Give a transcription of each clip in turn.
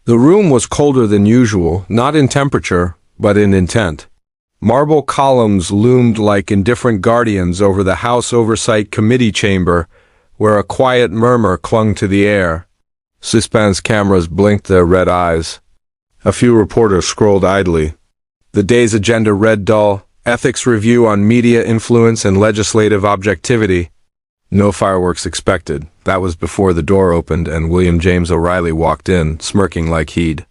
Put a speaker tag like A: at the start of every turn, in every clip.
A: The room was colder than usual, not in temperature, but in intent. Marble columns loomed like indifferent guardians over the House Oversight Committee chamber, where a quiet murmur clung to the air. Suspense cameras blinked their red eyes. A few reporters scrolled idly. The day's agenda read dull: ethics review on media influence and legislative objectivity. No fireworks expected. That was before the door opened and William James O'Reilly walked in, smirking like he'd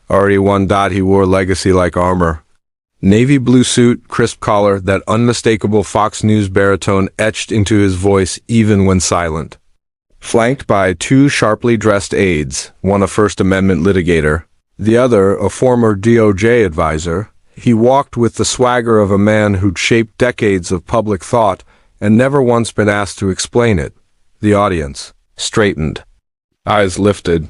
A: already won. He wore legacy like armor. Navy blue suit, crisp collar, that unmistakable Fox News baritone etched into his voice even when silent. Flanked by two sharply dressed aides, one a First Amendment litigator, the other a former DOJ advisor, he walked with the swagger of a man who'd shaped decades of public thought and never once been asked to explain it. The audience straightened. Eyes lifted.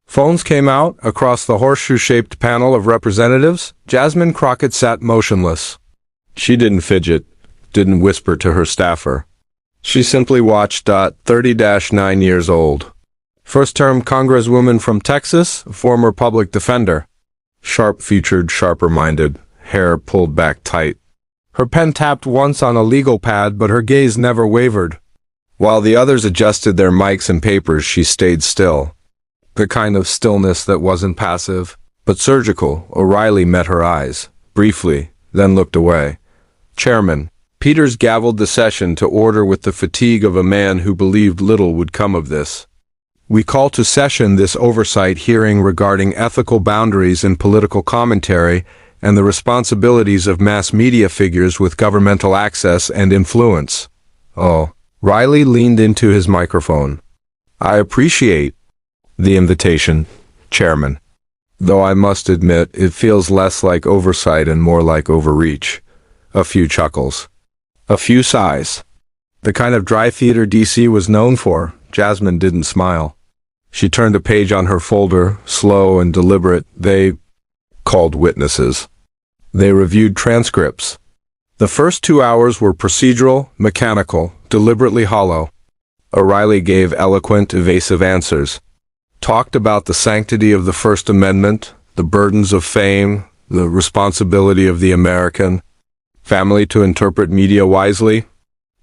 A: Phones came out across the horseshoe-shaped panel of representatives. Jasmine Crockett sat motionless. She didn't fidget, didn't whisper to her staffer. She simply watched. 30-9 years old. First-term Congresswoman from Texas, former public defender. Sharp-featured, sharper-minded, hair pulled back tight. Her pen tapped once on a legal pad, but her gaze never wavered. While the others adjusted their mics and papers, she stayed still. The kind of stillness that wasn't passive, but surgical. O'Reilly met her eyes, briefly, then looked away. Chairman Peters gavelled the session to order with the fatigue of a man who believed little would come of this. We call to session this oversight hearing regarding ethical boundaries in political commentary and the responsibilities of mass media figures with governmental access and influence. Oh. Riley leaned into his microphone. I appreciate the invitation, Chairman. Though I must admit, it feels less like oversight and more like overreach. A few chuckles. A few sighs. The kind of dry theater DC was known for. Jasmine didn't smile. She turned a page on her folder, slow and deliberate. They called witnesses. They reviewed transcripts. The first 2 hours were procedural, mechanical, deliberately hollow. O'Reilly gave eloquent, evasive answers. Talked about the sanctity of the First Amendment, the burdens of fame, the responsibility of the American family to interpret media wisely.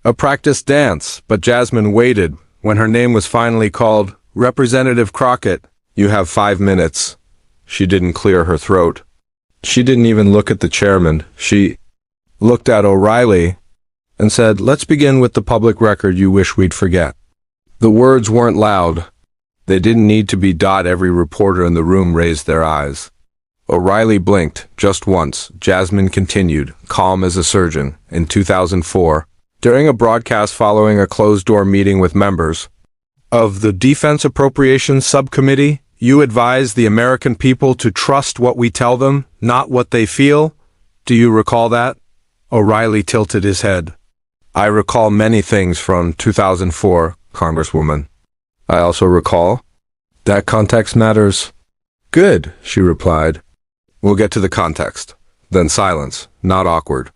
A: A practiced dance, but Jasmine waited. When her name was finally called, Representative Crockett, you have 5 minutes. She didn't clear her throat. She didn't even look at the chairman. She looked at O'Reilly and said, let's begin with the public record you wish we'd forget. The words weren't loud. They didn't need to be. Every reporter in the room raised their eyes. O'Reilly blinked, just once. Jasmine continued, calm as a surgeon. In 2004, during a broadcast following a closed-door meeting with members of the Defense Appropriations Subcommittee, you advised the American people to trust what we tell them, not what they feel. Do you recall that? O'Reilly tilted his head. I recall many things from 2004, Congresswoman. I also recall that context matters. Good, she replied. We'll get to the context. Then silence, not awkward.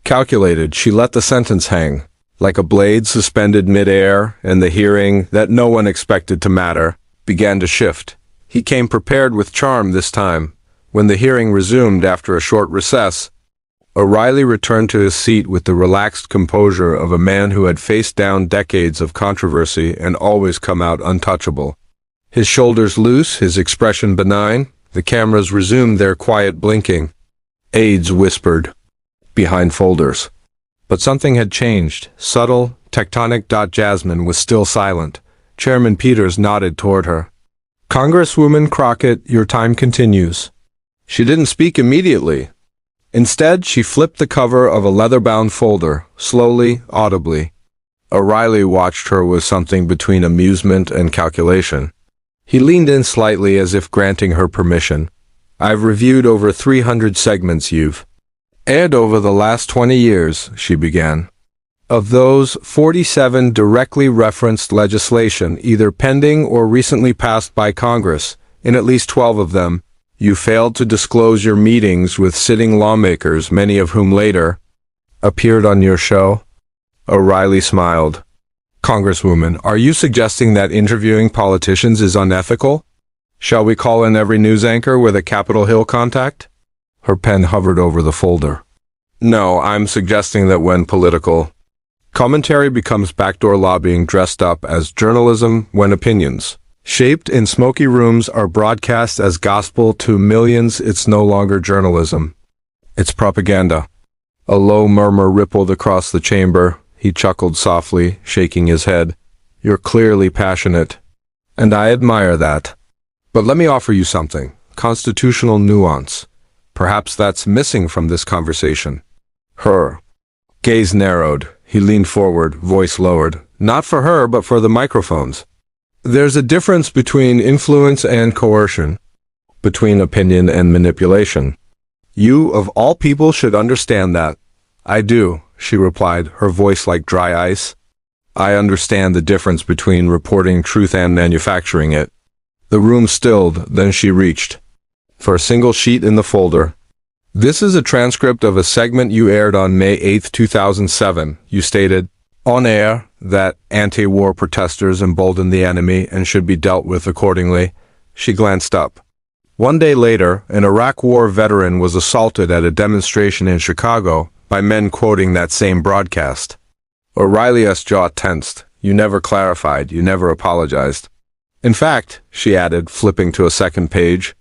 A: Calculated, she let the sentence hang, like a blade suspended mid-air, and the hearing, that no one expected to matter, began to shift. He came prepared with charm this time. When the hearing resumed after a short recess, O'Reilly returned to his seat with the relaxed composure of a man who had faced down decades of controversy and always come out untouchable. His shoulders loose, his expression benign. The cameras resumed their quiet blinking. Aides whispered behind folders. But something had changed, subtle, tectonic. Jasmine was still silent. Chairman Peters nodded toward her. Congresswoman Crockett, your time continues. She didn't speak immediately. Instead, she flipped the cover of a leather-bound folder, slowly, audibly. O'Reilly watched her with something between amusement and calculation. He leaned in slightly as if granting her permission. I've reviewed over 300 segments you've aired over the last 20 years, she began. Of those, 47 directly referenced legislation, either pending or recently passed by Congress. In at least 12 of them, you failed to disclose your meetings with sitting lawmakers, many of whom later appeared on your show. O'Reilly smiled. Congresswoman, are you suggesting that interviewing politicians is unethical? Shall we call in every news anchor with a Capitol Hill contact? Her pen hovered over the folder. No, I'm suggesting that when political commentary becomes backdoor lobbying dressed up as journalism, when opinions shaped in smoky rooms are broadcast as gospel to millions, it's no longer journalism. It's propaganda. A low murmur rippled across the chamber. He chuckled softly, shaking his head. You're clearly passionate, and I admire that. But let me offer you something. Constitutional nuance. Perhaps that's missing from this conversation. Her gaze narrowed. He leaned forward, voice lowered. Not for her, but for the microphones. There's a difference between influence and coercion, between opinion and manipulation. You, of all people, should understand that. I do, she replied, her voice like dry ice. I understand the difference between reporting truth and manufacturing it. The room stilled, then she reached for a single sheet in the folder. This is a transcript of a segment you aired on May 8, 2007. You stated, on air, that anti-war protesters embolden the enemy and should be dealt with accordingly. She glanced up. One day later, an Iraq War veteran was assaulted at a demonstration in Chicago by men quoting that same broadcast. O'Reilly's jaw tensed. You never clarified, you never apologized. In fact, she added, flipping to a second page,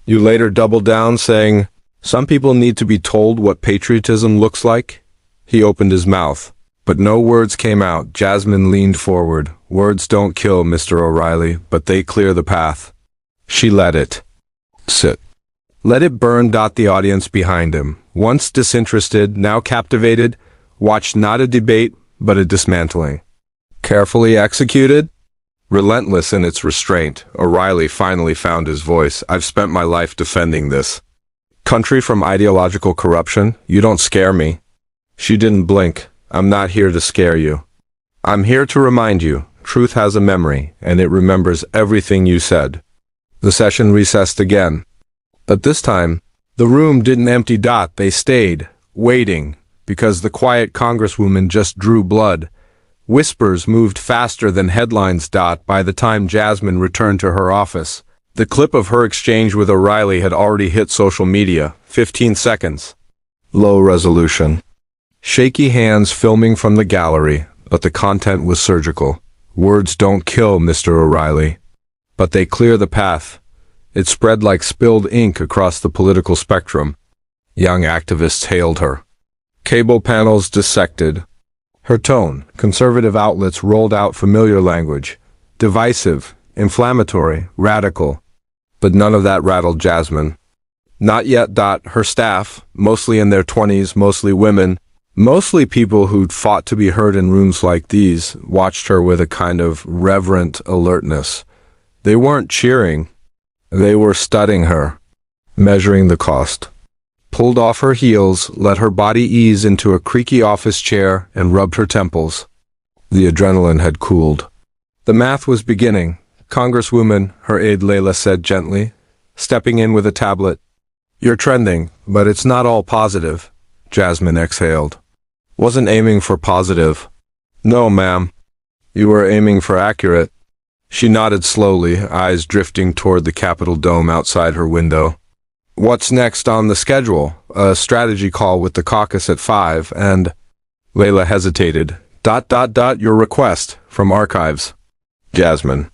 A: you later doubled down, saying, some people need to be told what patriotism looks like. He opened his mouth, but no words came out. Jasmine leaned forward. Words don't kill, Mr. O'Reilly, but they clear the path. She let it sit. Let it burn. The audience behind him, once disinterested, now captivated, watched not a debate, but a dismantling. Carefully executed, relentless in its restraint, O'Reilly finally found his voice. I've spent my life defending this country from ideological corruption. You don't scare me. She didn't blink. I'm not here to scare you. I'm here to remind you, truth has a memory, and it remembers everything you said. The session recessed again. But this time, the room didn't empty. They stayed, waiting, because the quiet congresswoman just drew blood. Whispers moved faster than headlines. By the time Jasmine returned to her office, the clip of her exchange with O'Reilly had already hit social media. 15 seconds. Low resolution. Shaky hands filming from the gallery, but the content was surgical. Words don't kill, Mr. O'Reilly, but they clear the path. It spread like spilled ink across the political spectrum. Young activists hailed her. Cable panels dissected her tone. Conservative outlets rolled out familiar language. Divisive, inflammatory, radical. But none of that rattled Jasmine. Not yet. Her staff, mostly in their 20s, mostly women, mostly people who'd fought to be heard in rooms like these, watched her with a kind of reverent alertness. They weren't cheering. They were studying her, measuring the cost. Pulled off her heels, let her body ease into a creaky office chair, and rubbed her temples. The adrenaline had cooled. The math was beginning. Congresswoman, her aide Layla said gently, stepping in with a tablet. You're trending, but it's not all positive. Jasmine exhaled. Wasn't aiming for positive. No, ma'am. You were aiming for accurate. She nodded slowly, eyes drifting toward the Capitol dome outside her window. What's next on the schedule? A strategy call with the caucus at 5 and... Layla hesitated. Your request, from archives. Jasmine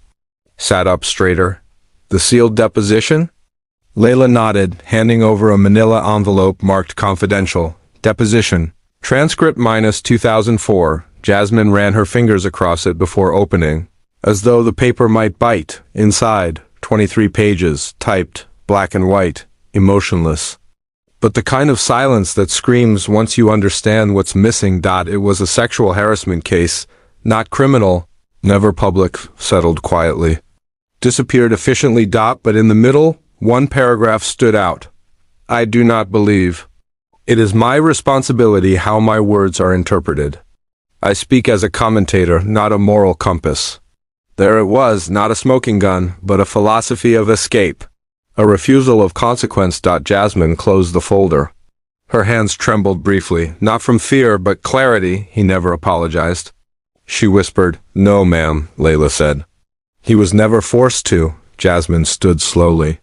A: sat up straighter. The sealed deposition? Layla nodded, handing over a manila envelope marked confidential. Deposition. Transcript minus 2004. Jasmine ran her fingers across it before opening, as though the paper might bite. Inside, 23 pages, typed, black and white, emotionless. But the kind of silence that screams once you understand what's missing. It was a sexual harassment case, not criminal, never public, settled quietly. Disappeared efficiently. But in the middle, one paragraph stood out. I do not believe. It is my responsibility how my words are interpreted. I speak as a commentator, not a moral compass. There it was, not a smoking gun, but a philosophy of escape. A refusal of consequence. Jasmine closed the folder. Her hands trembled briefly, not from fear, but clarity. He never apologized. She whispered, No, ma'am, Layla said. He was never forced to. Jasmine stood slowly.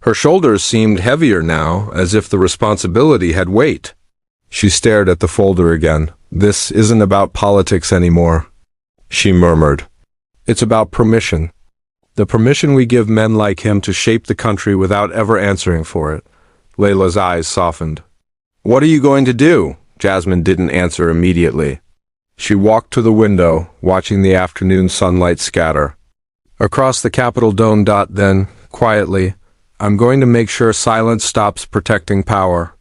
A: Her shoulders seemed heavier now, as if the responsibility had weight. She stared at the folder again. "This isn't about politics anymore," she murmured. "It's about permission. The permission we give men like him to shape the country without ever answering for it." Layla's eyes softened. "What are you going to do?" Jasmine didn't answer immediately. She walked to the window, watching the afternoon sunlight scatter across the Capitol dome. Then, quietly, "I'm going to make sure silence stops protecting power."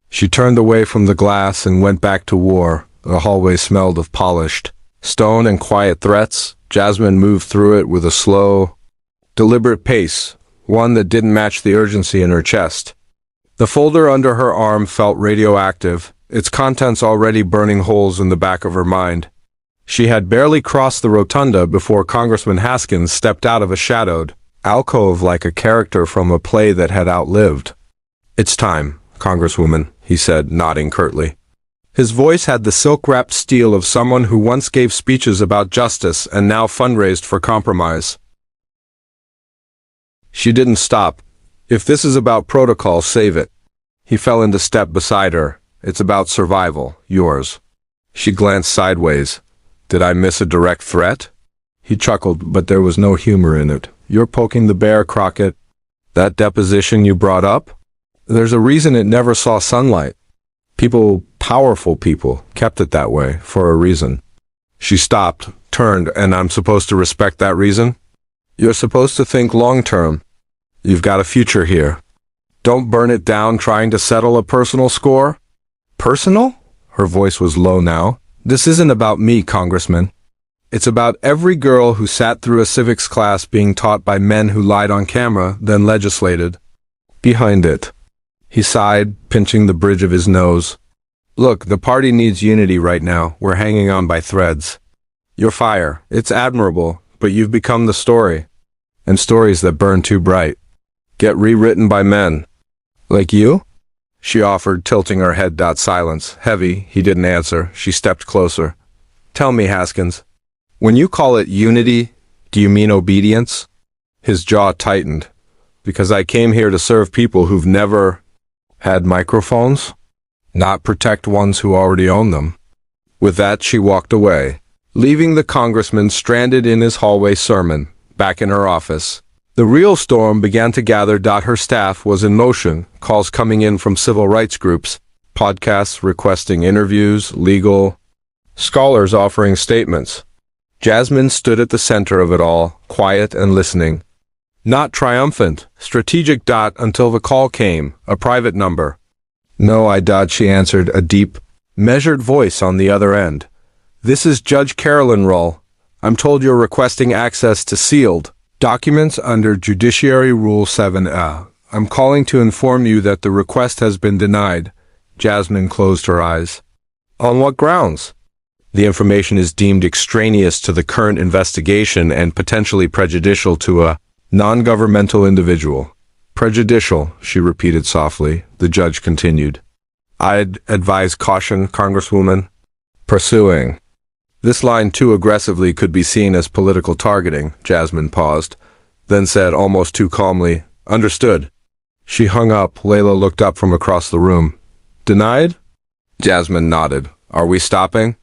A: She turned away from the glass and went back to war. The hallway smelled of polished stone and quiet threats. Jasmine moved through it with a slow, deliberate pace, one that didn't match the urgency in her chest. The folder under her arm felt radioactive, its contents already burning holes in the back of her mind. She had barely crossed the rotunda before Congressman Haskins stepped out of a shadowed alcove like a character from a play that had outlived. "It's time, Congresswoman," he said, nodding curtly. His voice had the silk-wrapped steel of someone who once gave speeches about justice and now fundraised for compromise. She didn't stop. "If this is about protocol, save it." He fell into step beside her. "It's about survival, yours." She glanced sideways. "Did I miss a direct threat?" He chuckled, but there was no humor in it. "You're poking the bear, Crockett. That deposition you brought up? There's a reason it never saw sunlight. People, powerful people, kept it that way, for a reason." She stopped, turned, "And I'm supposed to respect that reason?" "You're supposed to think long-term. You've got a future here. Don't burn it down trying to settle a personal score." "Personal?" Her voice was low now. "This isn't about me, Congressman. It's about every girl who sat through a civics class being taught by men who lied on camera, then legislated behind it." He sighed, pinching the bridge of his nose. "Look, the party needs unity right now. We're hanging on by threads. Your fire, it's admirable, but you've become the story. And stories that burn too bright get rewritten by men. Like you?" she offered, tilting her head. Silence. Heavy. He didn't answer. She stepped closer. "Tell me, Haskins, when you call it unity, do you mean obedience?" His jaw tightened. "Because I came here to serve people who've never had microphones, not protect ones who already own them." With that, she walked away, leaving the congressman stranded in his hallway sermon. Back in her office, the real storm began to gather. Her staff was in motion, calls coming in from civil rights groups, podcasts requesting interviews, legal scholars offering statements. Jasmine stood at the center of it all, quiet and listening. Not triumphant, strategic. Until the call came, a private number. "No, she answered, a deep, measured voice on the other end. "This is Judge Carolyn Rull. I'm told you're requesting access to sealed documents under Judiciary Rule 7A. I'm calling to inform you that the request has been denied." Jasmine closed her eyes. "On what grounds?" "The information is deemed extraneous to the current investigation and potentially prejudicial to a non-governmental individual." "Prejudicial," she repeated softly. The judge continued. "I'd advise caution, Congresswoman. Pursuing this line too aggressively could be seen as political targeting." Jasmine paused, then said almost too calmly, "Understood." She hung up. Layla looked up from across the room. "Denied?" Jasmine nodded. "Are we stopping?"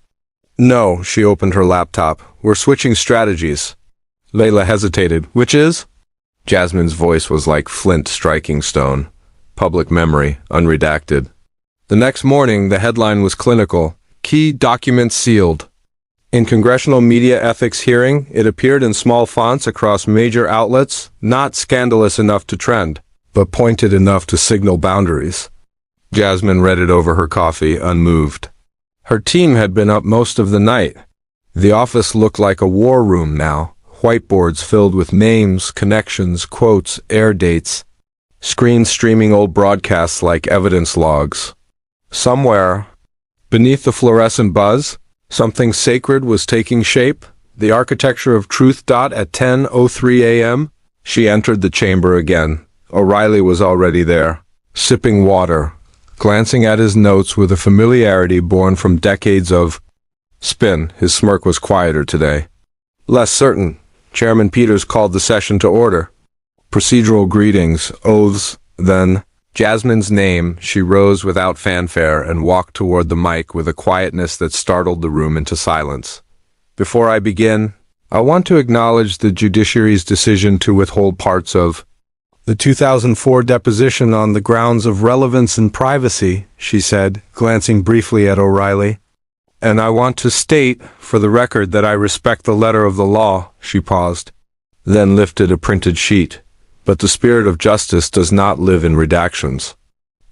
A: "No," she opened her laptop. "We're switching strategies." Layla hesitated. "Which is?" Jasmine's voice was like flint striking stone. "Public memory, unredacted." The next morning, the headline was clinical. "Key documents sealed." In congressional media ethics hearing, it appeared in small fonts across major outlets, not scandalous enough to trend, but pointed enough to signal boundaries. Jasmine read it over her coffee, unmoved. Her team had been up most of the night. The office looked like a war room now. Whiteboards filled with names, connections, quotes, air dates. Screens streaming old broadcasts like evidence logs. Somewhere, beneath the fluorescent buzz, something sacred was taking shape. The architecture of truth. At 10:03 a.m., she entered the chamber again. O'Reilly was already there, sipping water, glancing at his notes with a familiarity born from decades of spin. His smirk was quieter today. Less certain. Chairman Peters called the session to order. Procedural greetings, oaths, then Jasmine's name. She rose without fanfare and walked toward the mic with a quietness that startled the room into silence. Before I begin, I want to acknowledge the judiciary's decision to withhold parts of the 2004 deposition on the grounds of relevance and privacy, she said, glancing briefly at O'Reilly. And I want to state, for the record, that I respect the letter of the law. She paused, then lifted a printed sheet. But the spirit of justice does not live in redactions.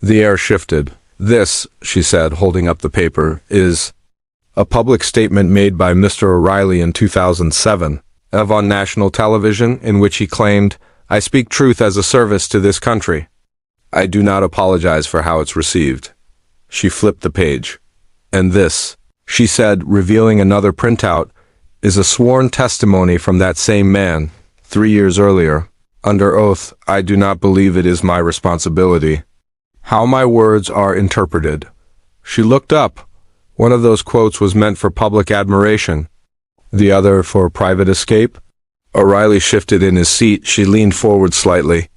A: The air shifted. This, she said, holding up the paper, is a public statement made by Mr. O'Reilly in 2007, on national television, in which he claimed, "I speak truth as a service to this country. I do not apologize for how it's received." She flipped the page. And this, she said, revealing another printout, is a sworn testimony from that same man, 3 years earlier. Under oath, I do not believe it is my responsibility how my words are interpreted. She looked up. One of those quotes was meant for public admiration, the other for private escape. O'Reilly shifted in his seat. She leaned forward slightly.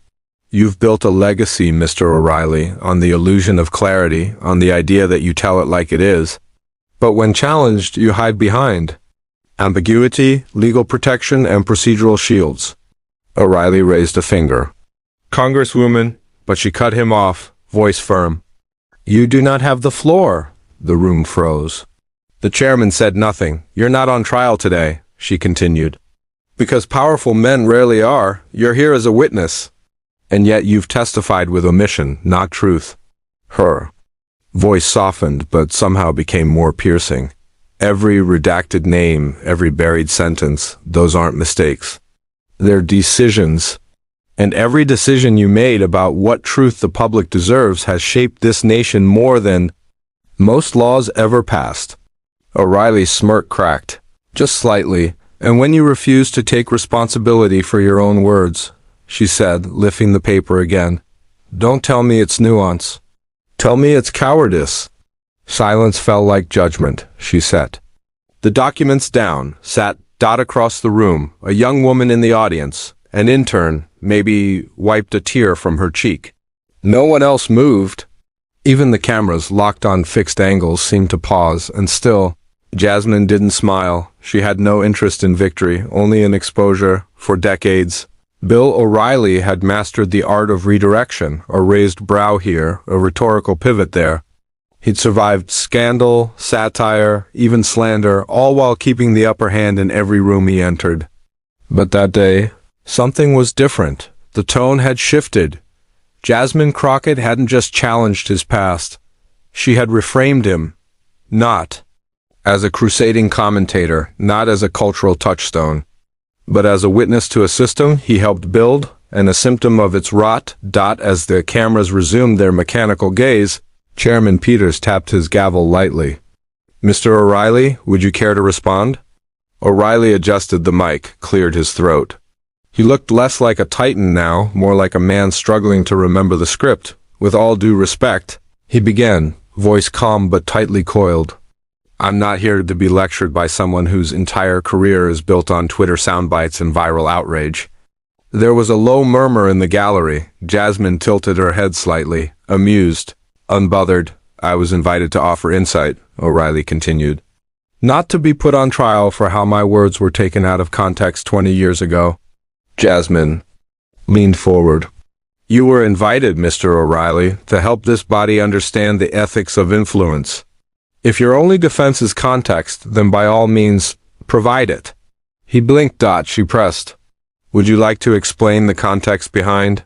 A: You've built a legacy, Mr. O'Reilly, on the illusion of clarity, on the idea that you tell it like it is. But when challenged, you hide behind ambiguity, legal protection, and procedural shields. O'Reilly raised a finger. Congresswoman, but she cut him off, voice firm. You do not have the floor. The room froze. The chairman said nothing. You're not on trial today, she continued. Because powerful men rarely are. You're here as a witness. And yet you've testified with omission, not truth. Her voice softened, but somehow became more piercing. Every redacted name, every buried sentence, those aren't mistakes. They're decisions. And every decision you made about what truth the public deserves has shaped this nation more than most laws ever passed. O'Reilly's smirk cracked, just slightly, and when you refuse to take responsibility for your own words, she said, lifting the paper again, don't tell me it's nuance. Tell me it's cowardice. Silence fell like judgment, she said. The documents down, sat dot across the room, a young woman in the audience, an intern, maybe wiped a tear from her cheek. No one else moved. Even the cameras, locked on fixed angles, seemed to pause, and still, Jasmine didn't smile. She had no interest in victory, only in exposure. For decades, Bill O'Reilly had mastered the art of redirection, a raised brow here, a rhetorical pivot there. He'd survived scandal, satire, even slander, all while keeping the upper hand in every room he entered. But that day, something was different. The tone had shifted. Jasmine Crockett hadn't just challenged his past. She had reframed him, not as a crusading commentator, not as a cultural touchstone, but as a witness to a system he helped build, and a symptom of its rot. As the cameras resumed their mechanical gaze, Chairman Peters tapped his gavel lightly. Mr. O'Reilly, would you care to respond? O'Reilly adjusted the mic, cleared his throat. He looked less like a titan now, more like a man struggling to remember the script. With all due respect, he began, voice calm but tightly coiled. I'm not here to be lectured by someone whose entire career is built on Twitter soundbites and viral outrage. There was a low murmur in the gallery. Jasmine tilted her head slightly, amused. Unbothered, I was invited to offer insight, O'Reilly continued. Not to be put on trial for how my words were taken out of context 20 years ago. Jasmine leaned forward. You were invited, Mr. O'Reilly, to help this body understand the ethics of influence. If your only defense is context, then by all means, provide it. He blinked. She pressed. Would you like to explain the context behind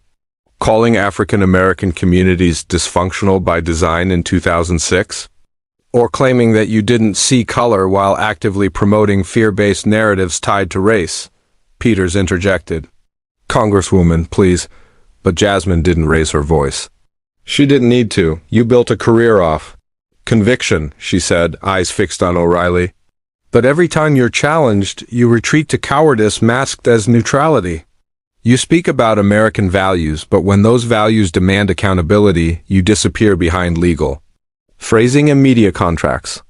A: calling African American communities dysfunctional by design in 2006? Or claiming that you didn't see color while actively promoting fear-based narratives tied to race? Peters interjected. Congresswoman, please. But Jasmine didn't raise her voice. She didn't need to. You built a career off conviction, she said, eyes fixed on O'Reilly. But every time you're challenged, you retreat to cowardice masked as neutrality. You speak about American values, but when those values demand accountability, you disappear behind legal phrasing and media contracts.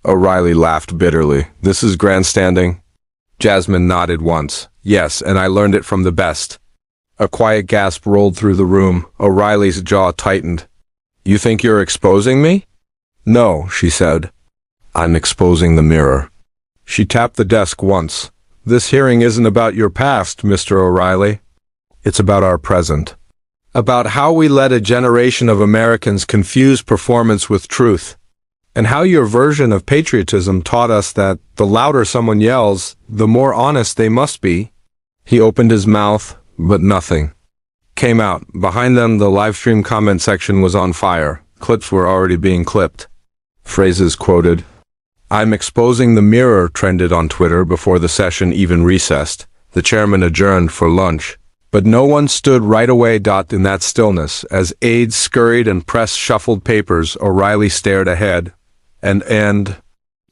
A: O'Reilly laughed bitterly. This is grandstanding? Jasmine nodded once. Yes, and I learned it from the best. A quiet gasp rolled through the room. O'Reilly's jaw tightened. "You think you're exposing me?" "No," she said. "I'm exposing the mirror." She tapped the desk once. "This hearing isn't about your past, Mr. O'Reilly. It's about our present. About how we let a generation of Americans confuse performance with truth. And how your version of patriotism taught us that the louder someone yells, the more honest they must be." He opened his mouth, but nothing came out. Behind them, the livestream comment section was on fire. Clips were already being clipped. Phrases quoted. "I'm exposing the mirror" trended on Twitter before the session even recessed. The chairman adjourned for lunch. But no one stood right away. In that stillness, as aides scurried and press shuffled papers, O'Reilly stared ahead. And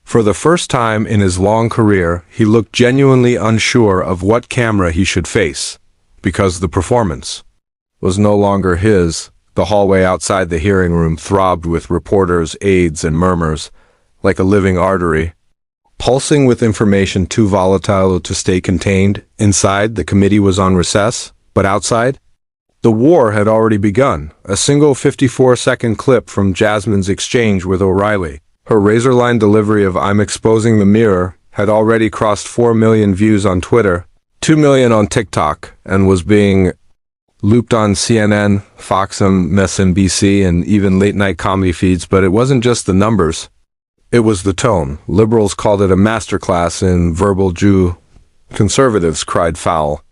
A: for the first time in his long career, he looked genuinely unsure of what camera he should face, because the performance was no longer his. The hallway outside the hearing room throbbed with reporters, aides, and murmurs, like a living artery, pulsing with information too volatile to stay contained. Inside, the committee was on recess, but outside, the war had already begun. A single 54-second clip from Jasmine's exchange with O'Reilly. Her razor-line delivery of "I'm exposing the mirror" had already crossed 4 million views on Twitter, 2 million on TikTok, and was being looped on CNN, Fox, MSNBC, and even late-night comedy feeds. But it wasn't just the numbers. It was the tone. Liberals called it a masterclass in verbal Jew. Conservatives cried foul.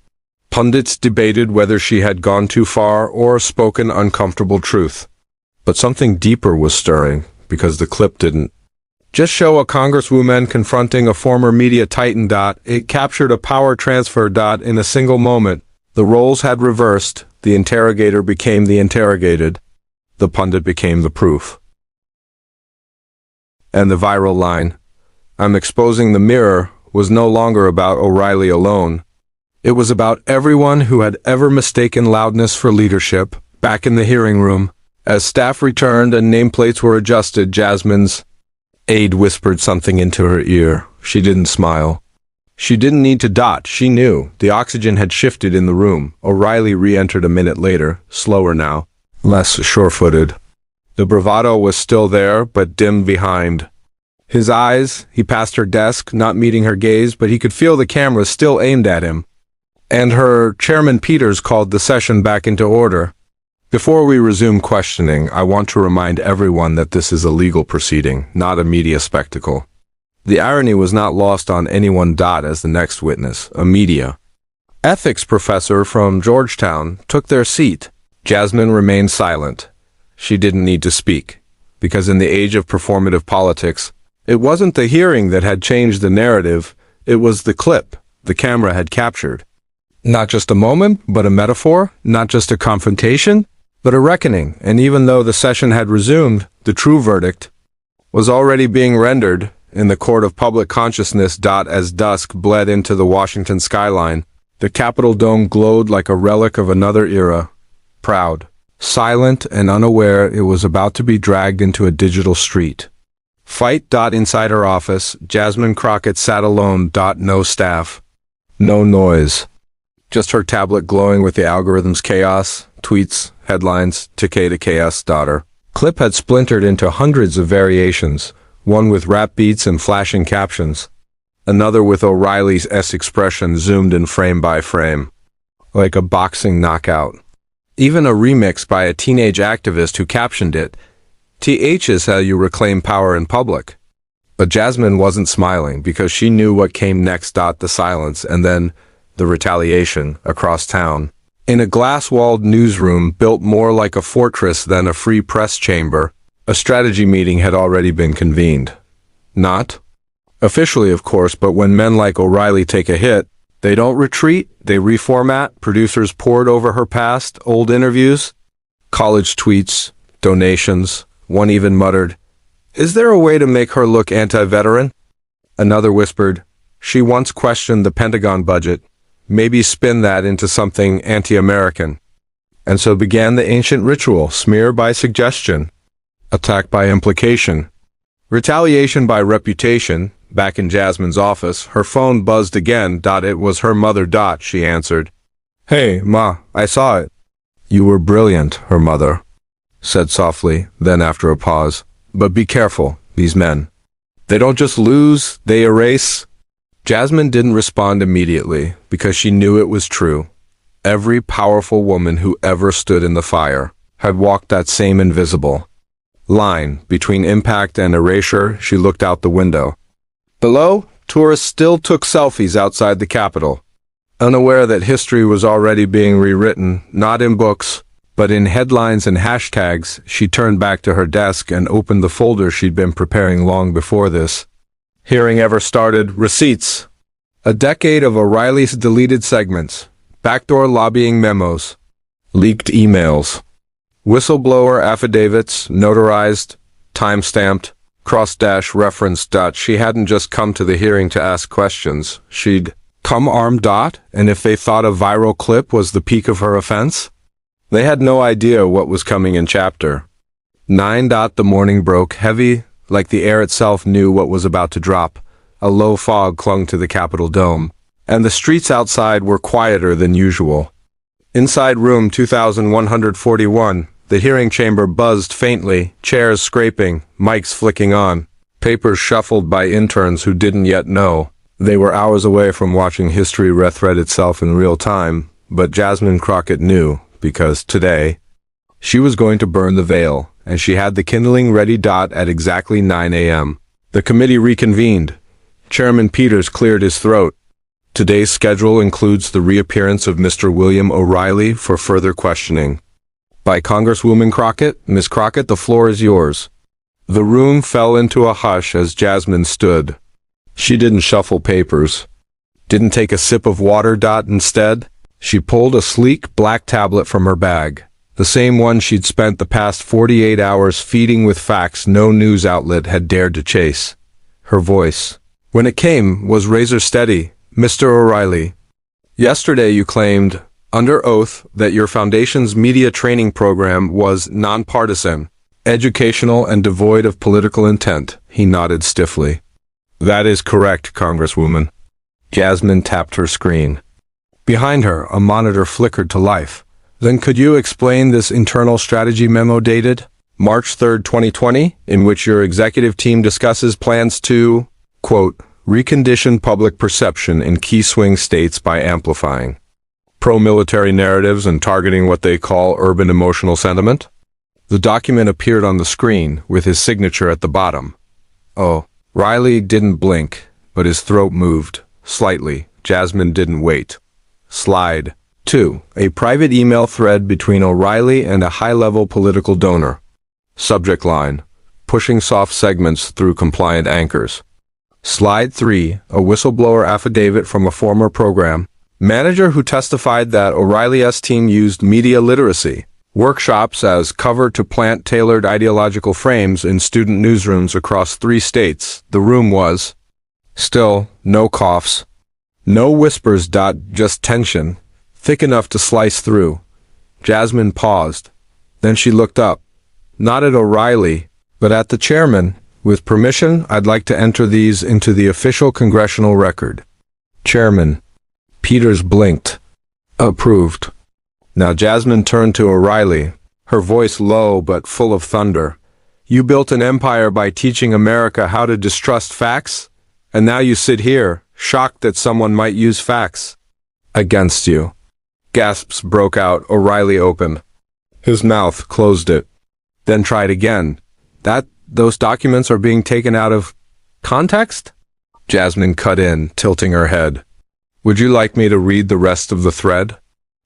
A: Pundits debated whether she had gone too far or spoken uncomfortable truth. But something deeper was stirring, because the clip didn't just show a congresswoman confronting a former media titan. It captured a power transfer. In a single moment, the roles had reversed. The interrogator became the interrogated. The pundit became the proof. And the viral line, "I'm exposing the mirror," was no longer about O'Reilly alone. It was about everyone who had ever mistaken loudness for leadership. Back in the hearing room, as staff returned and nameplates were adjusted, Jasmine's aide whispered something into her ear. She didn't smile. She didn't need to. She knew. The oxygen had shifted in the room. O'Reilly re-entered a minute later, slower now, less sure-footed. The bravado was still there, but dimmed behind his eyes. He passed her desk, not meeting her gaze, but he could feel the camera still aimed at him. And her Chairman Peters called the session back into order. "Before we resume questioning, I want to remind everyone that this is a legal proceeding, not a media spectacle." The irony was not lost on anyone. As the next witness, a media ethics professor from Georgetown, took their seat. Jasmine remained silent. She didn't need to speak, because in the age of performative politics, it wasn't the hearing that had changed the narrative, it was the clip the camera had captured. Not just a moment, but a metaphor, not just a confrontation, but a reckoning. And even though the session had resumed, the true verdict was already being rendered in the court of public consciousness. As dusk bled into the Washington skyline, the Capitol dome glowed like a relic of another era. Proud, silent, and unaware, it was about to be dragged into a digital street fight. Inside her office, Jasmine Crockett sat alone. No staff, no noise. Just her tablet glowing with the algorithm's chaos, tweets, headlines, Takeda Chaos. Her clip had splintered into hundreds of variations, one with rap beats and flashing captions, another with O'Reilly's expression zoomed in frame by frame, like a boxing knockout. Even a remix by a teenage activist who captioned it, "TH is how you reclaim power in public." But Jasmine wasn't smiling, because she knew what came next. The silence, and then the retaliation across town. In a glass-walled newsroom built more like a fortress than a free press chamber, a strategy meeting had already been convened. Not officially, of course, but when men like O'Reilly take a hit, they don't retreat, they reformat. Producers poured over her past, old interviews, college tweets, donations. One even muttered, "Is there a way to make her look anti-veteran?" Another whispered, "She once questioned the Pentagon budget. Maybe spin that into something anti-American." And so began the ancient ritual: smear by suggestion, attack by implication, retaliation by reputation. Back in Jasmine's office, her phone buzzed again. It was her mother. She answered. Hey, Ma, I saw it. You were brilliant, her mother said softly, then after a pause. But be careful, these men. They don't just lose, they erase. Jasmine didn't respond immediately, because she knew it was true. Every powerful woman who ever stood in the fire had walked that same invisible line between impact and erasure. She looked out the window. Below, tourists still took selfies outside the Capitol, unaware that history was already being rewritten, not in books, but in headlines and hashtags. She turned back to her desk and opened the folder she'd been preparing long before this. Hearing ever started, receipts. A decade of O'Reilly's deleted segments, backdoor lobbying memos, leaked emails, whistleblower affidavits, notarized, time-stamped, cross-referenced. She hadn't just come to the hearing to ask questions. She'd come armed. And if they thought a viral clip was the peak of her offense? They had no idea what was coming in Chapter 9. The morning broke, heavy, like the air itself knew what was about to drop. A low fog clung to the Capitol dome, and the streets outside were quieter than usual. Inside room 2141, the hearing chamber buzzed faintly, chairs scraping, mics flicking on, papers shuffled by interns who didn't yet know. They were hours away from watching history rethread itself in real time, but Jasmine Crockett knew, because today, she was going to burn the veil, and she had the kindling ready. At exactly 9 a.m. The committee reconvened. Chairman Peters cleared his throat. Today's schedule includes the reappearance of Mr. William O'Reilly for further questioning. By Congresswoman Crockett. Miss Crockett, the floor is yours. The room fell into a hush as Jasmine stood. She didn't shuffle papers, didn't take a sip of water. Instead, she pulled a sleek black tablet from her bag, the same one she'd spent the past 48 hours feeding with facts no news outlet had dared to chase. Her voice, when it came, was razor steady. Mr. O'Reilly, yesterday you claimed, under oath, that your foundation's media training program was nonpartisan, educational, and devoid of political intent. He nodded stiffly. That is correct, Congresswoman. Jasmine tapped her screen. Behind her, a monitor flickered to life. Then could you explain this internal strategy memo dated March 3, 2020, in which your executive team discusses plans to, quote, recondition public perception in key swing states by amplifying pro-military narratives and targeting what they call urban emotional sentiment? The document appeared on the screen, with his signature at the bottom. Oh, Riley didn't blink, but his throat moved, slightly. Jasmine didn't wait. Slide 2. A private email thread between O'Reilly and a high-level political donor. Subject line, pushing soft segments through compliant anchors. Slide 3. A whistleblower affidavit from a former program manager who testified that O'Reilly's team used media literacy workshops as cover to plant tailored ideological frames in student newsrooms across 3 states. The room was still, no coughs, no whispers. Just tension, thick enough to slice through. Jasmine paused. Then she looked up, not at O'Reilly, but at the chairman. With permission, I'd like to enter these into the official congressional record. Chairman. Peters blinked. Approved. Now Jasmine turned to O'Reilly, her voice low but full of thunder. You built an empire by teaching America how to distrust facts, and now you sit here, shocked that someone might use facts against you. Gasps broke out. O'Reilly opened. His mouth closed it. Then tried again. Those documents are being taken out of context? Jasmine cut in, tilting her head. Would you like me to read the rest of the thread?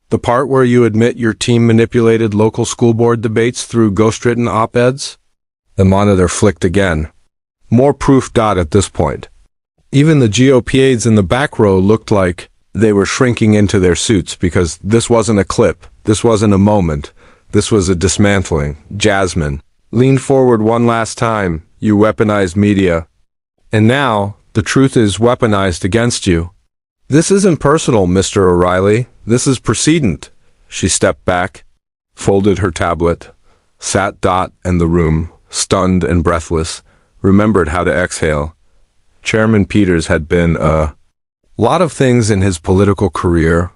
A: The part where you admit your team manipulated local school board debates through ghostwritten op-eds? The monitor flicked again. More proof. At this point, even the GOP aides in the back row looked like they were shrinking into their suits, because this wasn't a clip, this wasn't a moment, this was a dismantling. Jasmine leaned forward one last time. You weaponized media. And now, the truth is weaponized against you. This isn't personal, Mr. O'Reilly. This is precedent. She stepped back, folded her tablet, sat. And the room, stunned and breathless, remembered how to exhale. Chairman Peters had been a lot of things in his political career.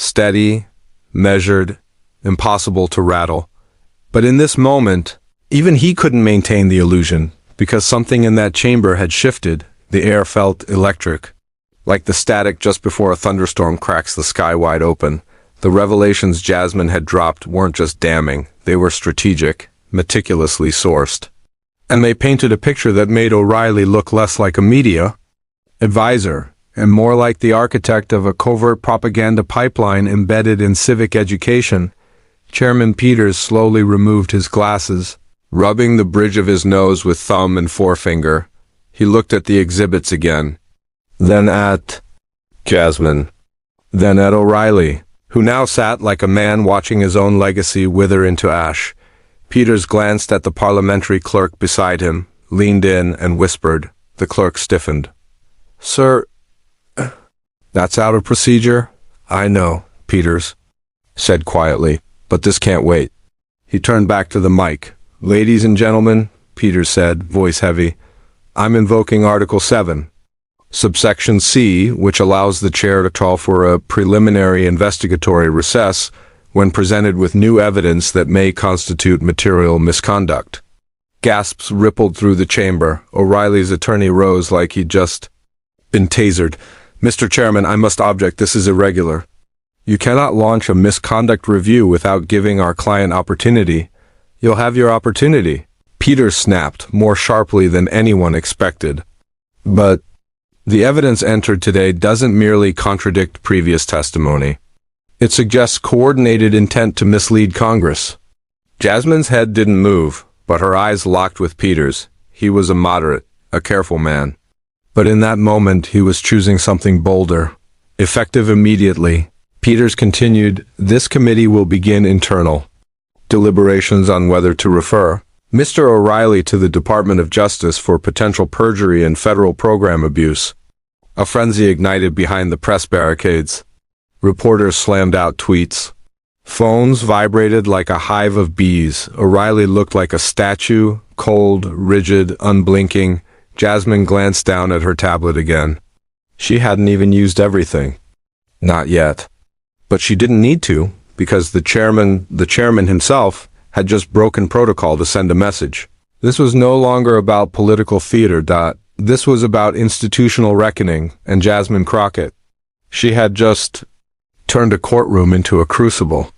A: Steady, measured, impossible to rattle. But in this moment, even he couldn't maintain the illusion, because something in that chamber had shifted. The air felt electric, like the static just before a thunderstorm cracks the sky wide open. The revelations Jasmine had dropped weren't just damning, they were strategic, meticulously sourced. And they painted a picture that made O'Reilly look less like a media advisor and more like the architect of a covert propaganda pipeline embedded in civic education. Chairman Peters slowly removed his glasses, rubbing the bridge of his nose with thumb and forefinger. He looked at the exhibits again, then at Jasmine, then at O'Reilly, who now sat like a man watching his own legacy wither into ash. Peters glanced at the parliamentary clerk beside him, leaned in, and whispered. The clerk stiffened. "Sir, that's out of procedure." "I know," Peters said quietly, "but this can't wait." He turned back to the mic. "Ladies and gentlemen," Peters said, voice heavy, "I'm invoking Article 7, subsection C, which allows the chair to call for a preliminary investigatory recess when presented with new evidence that may constitute material misconduct." Gasps rippled through the chamber. O'Reilly's attorney rose like he'd just been tasered. "Mr. Chairman, I must object. This is irregular. You cannot launch a misconduct review without giving our client opportunity." "You'll have your opportunity," Peters snapped, more sharply than anyone expected. "But the evidence entered today doesn't merely contradict previous testimony. It suggests coordinated intent to mislead Congress." Jasmine's head didn't move, but her eyes locked with Peters. He was a moderate, a careful man. But in that moment, he was choosing something bolder. Effective immediately, Peters continued, "This committee will begin internal deliberations on whether to refer Mr. O'Reilly to the Department of Justice for potential perjury and federal program abuse." A frenzy ignited behind the press barricades. Reporters slammed out tweets. Phones vibrated like a hive of bees. O'Reilly looked like a statue, cold, rigid, unblinking. Jasmine glanced down at her tablet again. She hadn't even used everything. Not yet. But she didn't need to, because the chairman himself, had just broken protocol to send a message. This was no longer about political theater. This was about institutional reckoning and Jasmine Crockett. She had just turned a courtroom into a crucible.